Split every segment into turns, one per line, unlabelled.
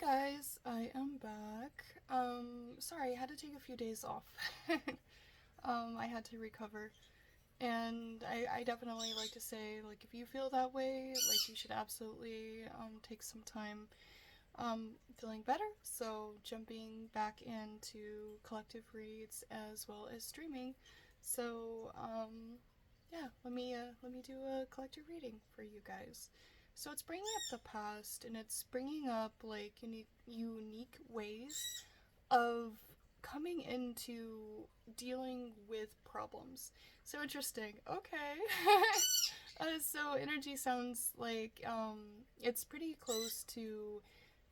Hi guys, I am back. Sorry, I had to take a few days off. I had to recover. And I definitely like to say, like, if you feel that way, like, you should absolutely take some time feeling better. So, jumping back into collective reads as well as streaming. So, yeah, let me do a collective reading for you guys. So it's bringing up the past, and it's bringing up like unique ways of coming into dealing with problems. So interesting. Okay. So energy sounds like it's pretty close to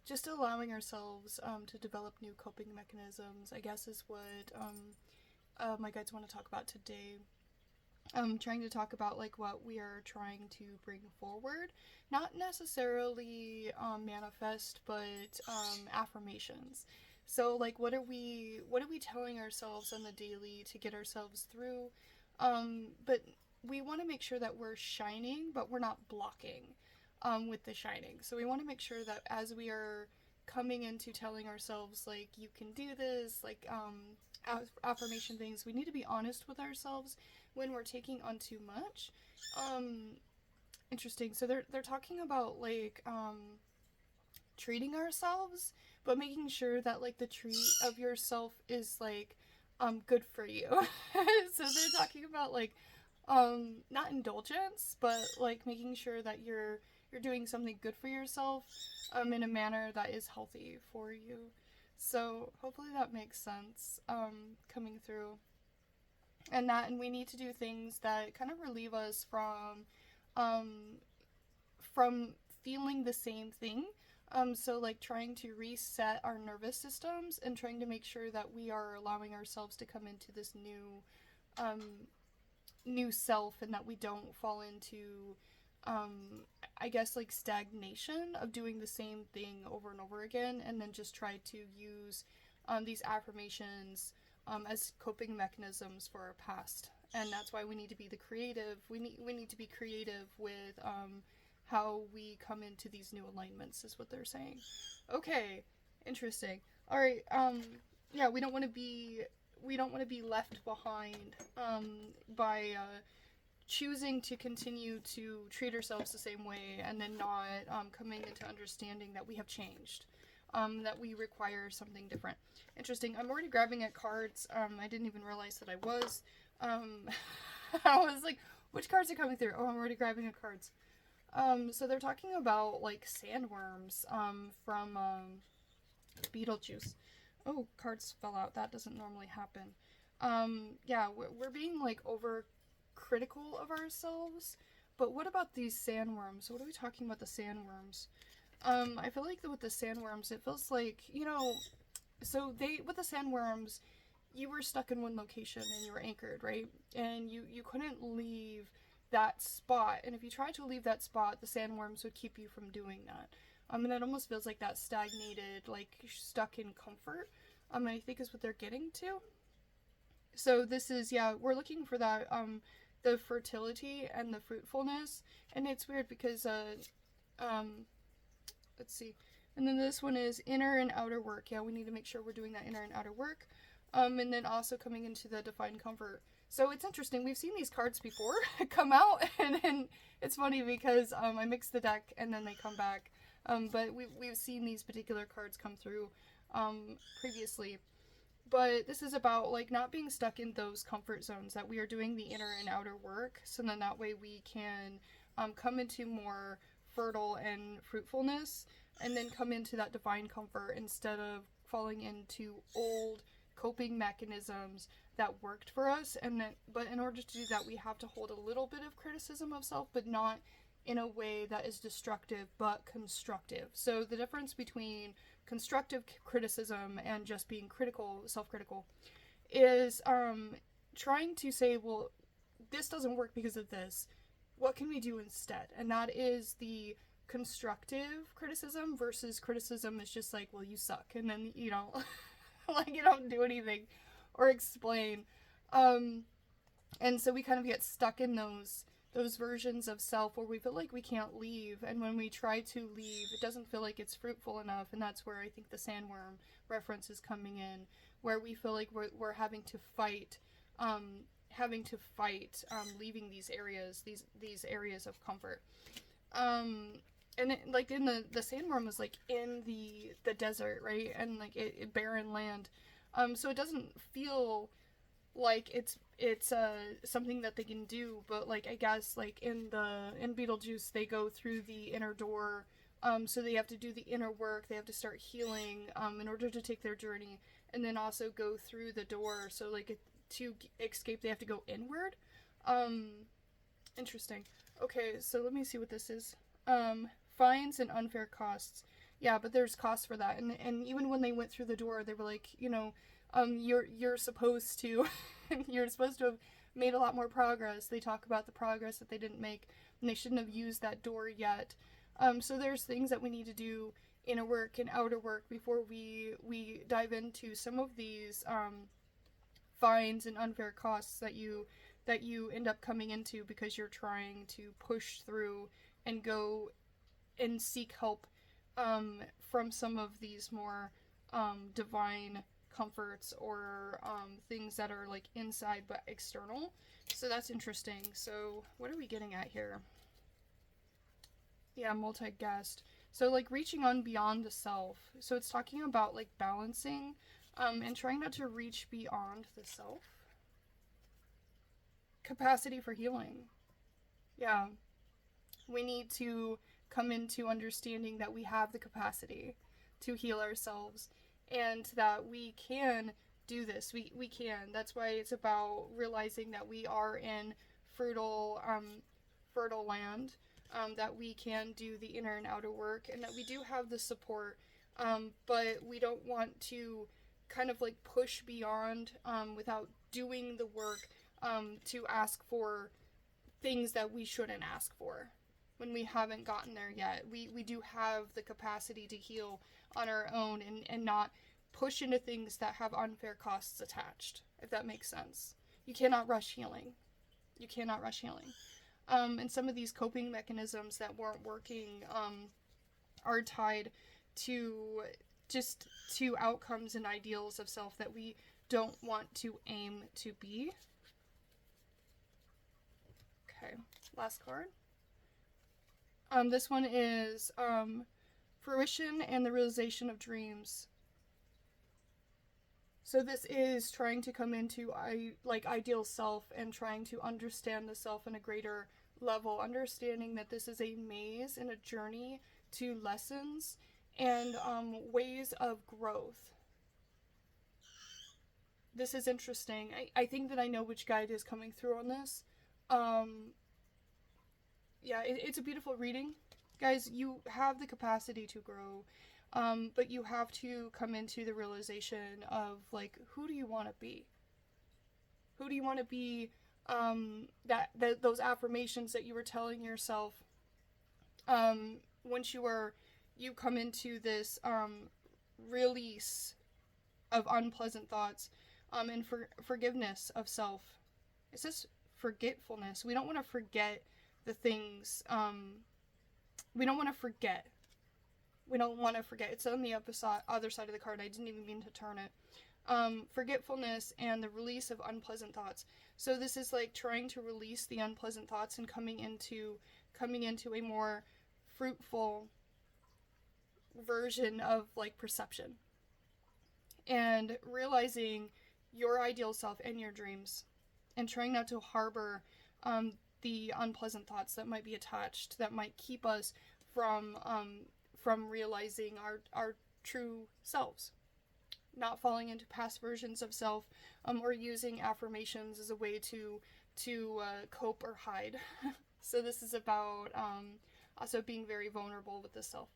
just allowing ourselves to develop new coping mechanisms. I guess is what my guides want to talk about today. Trying to talk about like what we are trying to bring forward, not necessarily manifest, but affirmations. So like, what are we telling ourselves on the daily to get ourselves through? But we want to make sure that we're shining, but we're not blocking with the shining. So we want to make sure that as we are coming into telling ourselves like you can do this, like affirmation things, we need to be honest with ourselves when we're taking on too much. Um, Interesting. So they're talking about like treating ourselves, but making sure that like the treat of yourself is like good for you. So they're talking about like not indulgence, but like making sure that you're doing something good for yourself in a manner that is healthy for you. So hopefully that makes sense coming through. And we need to do things that kind of relieve us um from feeling the same thing. So like trying to reset our nervous systems and trying to make sure that we are allowing ourselves to come into this um new self, and that we don't fall into I guess like stagnation of doing the same thing over and over again, and then just try to use these affirmations as coping mechanisms for our past. And that's why we need to be the creative. We need to be creative with how we come into these new alignments. Is what they're saying. Okay, interesting. All right. Yeah, we don't want to be left behind by choosing to continue to treat ourselves the same way, and then not coming into understanding that we have changed, that we require something different. Interesting. I'm already grabbing at cards. I didn't even realize that I was. Um, I was like, which cards are coming through? Oh, I'm already grabbing at cards. So they're talking about like sandworms from Beetlejuice. Oh, cards fell out. That doesn't normally happen. Yeah, we're being like over critical of ourselves. But what about these sandworms? What are we talking about the sandworms? I feel like with the sandworms, it feels like, so they, with the sandworms, you were stuck in one location and you were anchored, right? And you couldn't leave that spot. And if you tried to leave that spot, the sandworms would keep you from doing that. And it almost feels like that stagnated, like stuck in comfort. And I think is what they're getting to. So this is, yeah, we're looking for that the fertility and the fruitfulness. And it's weird because um let's see. And then this one is inner and outer work. Yeah, we need to make sure we're doing that inner and outer work. And then also coming into the defined comfort. So it's interesting. We've seen these cards before come out, and then it's funny because I mix the deck and then they come back. But we've seen these particular cards come through previously. But this is about like not being stuck in those comfort zones, that we are doing the inner and outer work, so then that way we can come into more fertile and fruitfulness, and then come into that divine comfort instead of falling into old coping mechanisms that worked for us. And then, but in order to do that, we have to hold a little bit of criticism of self, but not in a way that is destructive but constructive. So the difference between constructive criticism and just being critical, self-critical, is trying to say, well, this doesn't work because of this. What can we do instead? And that is the constructive criticism, versus criticism is just like, well, you suck, and then you don't like you don't do anything or explain. And so we kind of get stuck in those those versions of self where we feel like we can't leave, and when we try to leave, it doesn't feel like it's fruitful enough, and that's where I think the sandworm reference is coming in, where we feel like we're having to fight, leaving these areas of comfort. And it, like in the sandworm was like in the desert, right, and like it barren land, so it doesn't feel like it's something that they can do, but like I guess like in Beetlejuice they go through the inner door, so they have to do the inner work, they have to start healing in order to take their journey, and then also go through the door, so like to escape they have to go inward. Interesting. Okay, so let me see what this is. Fines and unfair costs. Yeah, but there's costs for that, and even when they went through the door they were like, you're supposed to you're supposed to have made a lot more progress. They talk about the progress that they didn't make, and they shouldn't have used that door yet. So there's things that we need to do, inner work and outer work, before we dive into some of these fines and unfair costs that you end up coming into because you're trying to push through and go and seek help from some of these more divine comforts or things that are like inside but external. So that's interesting. So what are we getting at here? Yeah, multi-guest. So like reaching on beyond the self. So it's talking about like balancing and trying not to reach beyond the self. Capacity for healing. Yeah. We need to come into understanding that we have the capacity to heal ourselves, and that we can do this. We can. That's why it's about realizing that we are in fertile land, that we can do the inner and outer work, and that we do have the support, but we don't want to kind of like push beyond without doing the work to ask for things that we shouldn't ask for when we haven't gotten there yet. We do have the capacity to heal on our own and not push into things that have unfair costs attached, if that makes sense. You cannot rush healing. You cannot rush healing. And some of these coping mechanisms that weren't working are tied to outcomes and ideals of self that we don't want to aim to be. Okay, last card. This one is fruition and the realization of dreams. So this is trying to come into ideal self and trying to understand the self in a greater level, understanding that this is a maze and a journey to lessons and ways of growth. This is interesting. I think that I know which guide is coming through on this. Yeah, it's a beautiful reading. Guys, you have the capacity to grow, but you have to come into the realization of, like, who do you want to be? Who do you want to be? That those affirmations that you were telling yourself, once you come into this release of unpleasant thoughts, and forgiveness of self. It says forgetfulness. We don't want to forget the things. We don't want to forget. We don't want to forget. It's on the other side of the card. I didn't even mean to turn it. Forgetfulness and the release of unpleasant thoughts. So this is like trying to release the unpleasant thoughts and coming into a more fruitful version of like perception. And realizing your ideal self and your dreams, and trying not to harbor the unpleasant thoughts that might be attached, that might keep us from realizing our true selves, not falling into past versions of self, or using affirmations as a way to cope or hide. So this is about also being very vulnerable with the self.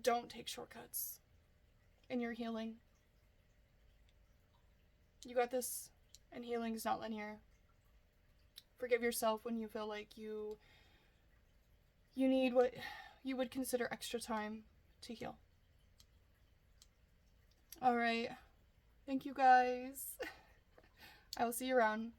Don't take shortcuts in your healing. You got this, and healing is not linear. Forgive yourself when you feel like you need what you would consider extra time to heal. Alright. Thank you guys. I will see you around.